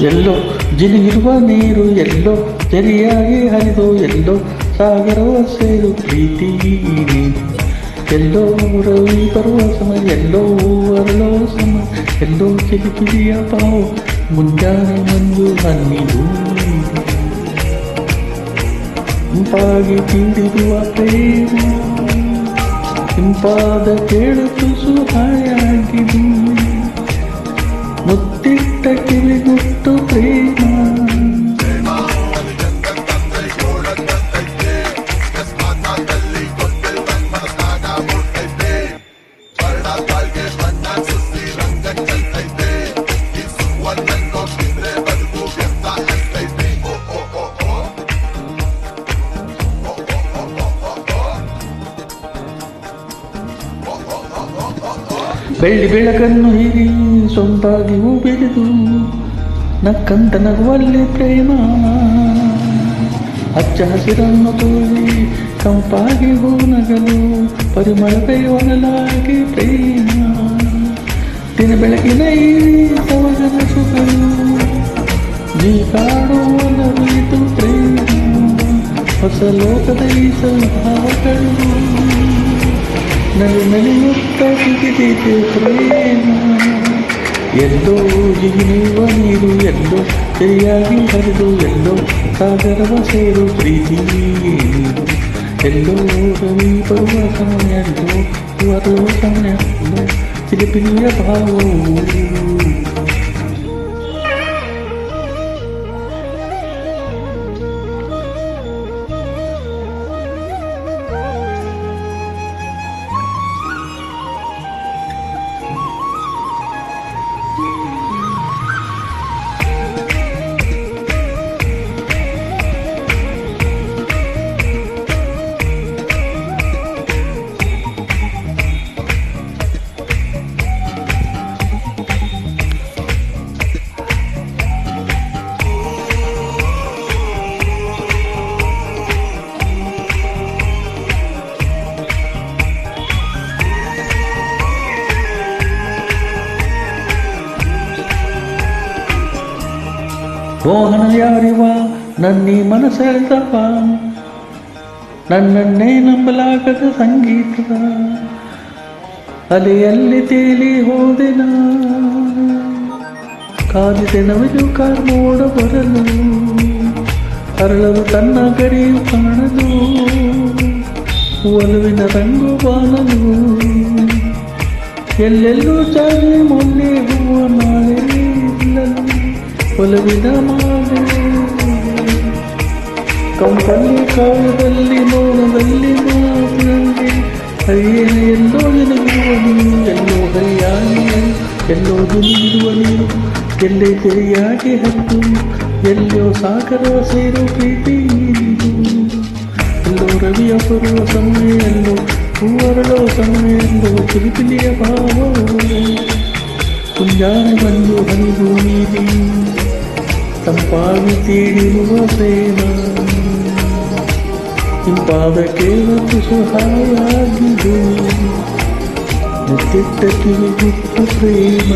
ಎಲ್ಲೋ ಜಿನುಗಿರುವ ನೀರು ಎಲ್ಲೋ ತೆರೆಯಾಗಿ ಹರಿದು ಎಲ್ಲೋ ಸಾಗರವ ಸೇರು ಪ್ರೀತಿ ಎಲ್ಲೋ ರವಿ ಬರುವ ಸಮಯ ಎಲ್ಲೋ ಅರಳೋ ಸಮಯ ಎಲ್ಲೋ ಚಿಲಿಪಿಲಿಯ ಪಾವು ಮುಂಜಾನೆ ಮಂಜು ಹನ್ನಿದು ಇಂಪಾಗಿ ತೀಡಿರುವ ಪ್ರೇಮ ಇಂಪಾದ ಕೇಳು ತುಸು ಹಾಯಾಗಿದು ಮುತ್ತಿಟ್ಟ ಕಿವಿಗುಟ್ಟು ಪ್ರೇಮ ಬೆಳ್ಳಿ ಬೆಳಕನ್ನು ಹೀರಿ ಸೊಂಪಾಗಿ ಹೂ ಬೆಳೆದು ನಕ್ಕಂತ ನಗುವಲ್ಲಿ ಪ್ರೇಮ ಹಚ್ಚ ಹಸಿರನ್ನು ತೋರಿ ಕಂಪಾಗಿ ಹೂ ನಗಲು ಪರಿಮಳವೇ ಒಣಲಾಗಿ ಪ್ರೇಮ ದಿನ ಬೆಳಕಿನ ಈ ಸವಗನ ಸುಖಲು ನೀ ಕಾಡುವನವಿದು ಪ್ರೇಮ ಹೊಸ ಲೋಕದ ಈ ಸ್ವಭಾವಗಳು ನಲಿಯುತ್ತ ಸಿಗಿದಿದೆ ಪ್ರೇಮ ಎಲ್ಲೋ ಜಿಗಿಯುವ ನೀರು ಎಲ್ಲೋ ಸರಿಯಾಗಿ ಹರಿದು ಎಲ್ಲೋ ಸಾಗರವ ಸೇರು ಪ್ರೀತಿ ಎಲ್ಲೋ ರವಿ ಬರುವ ಸಮಯ ಎಲ್ಲೋ ಬರುವ ಸಮಯ ಚಿಲಿಪಿಲಿಯ ಭಾವವು ಮೋಹನ ಯಾರಿವ ನನ್ನೀ ಮನಸ್ಸೆಳೆದವ ನನ್ನನ್ನೇ ನಂಬಲಾಗದ ಸಂಗೀತದ ಅಲೆಯಲ್ಲಿ ತೇಲಿ ಹೋದೆನ ಕಾದಿದೆ ನವಿಲು ಕಾರ್ಮೋಡ ಬರಲು ಅರಳಲು ತನ್ನ ಗಡಿಯು ಕಾಣಲು ಒಲವಿನ ರಂಗು ಬಾಲಲು ಎಲ್ಲೆಲ್ಲೂ ಚಾಗಿ ಮೊನ್ನೆ ಹೂವ ನಾಳೆ ಇಲ್ಲಲು ಒಲವಿನ ಮಾಲೆ ಕಂಪಲ್ಲಿ ಕಾಲದಲ್ಲಿ ಮೌನದಲ್ಲಿ ಮಾತಿನಲ್ಲಿ ಹರಿಯೇನ ಎಲ್ಲೋ ನಿನಗಿರುವ ನೀರು ಎಲ್ಲೋ ಹರಿಯಾಗಿ ಎಲ್ಲೋ ದುನಿಗಿರುವ ನೀರು ಎಲ್ಲೇ ತೆರೆಯಾಗಿ ಹತ್ತು ಎಲ್ಲೋ ಸಾಗರ ಸೇರು ಪ್ರೀತಿ ಎಲ್ಲೋ ರವಿಯ ಬರುವ ಸಮಯ ಎಲ್ಲೋ ಹೂವರಳೋ ಸಮಯ ಎಲ್ಲೋ ಚಿಲಿಪಿಲಿಯ ಭಾವ ಮುಂಜಾನೆ ಮಂಜು ಹರಿದು ನೀರಿ ತಂಪಾಗಿ ತೀಡಿರುವ ಪ್ರೇಮ ಇಂಪಾದ ಕೇಳಲು ಸುಹಾಯಾಗಿದು ಮುತ್ತಿಟ್ಟ ಕಿವಿಗುಟ್ಟು ಪ್ರೇಮ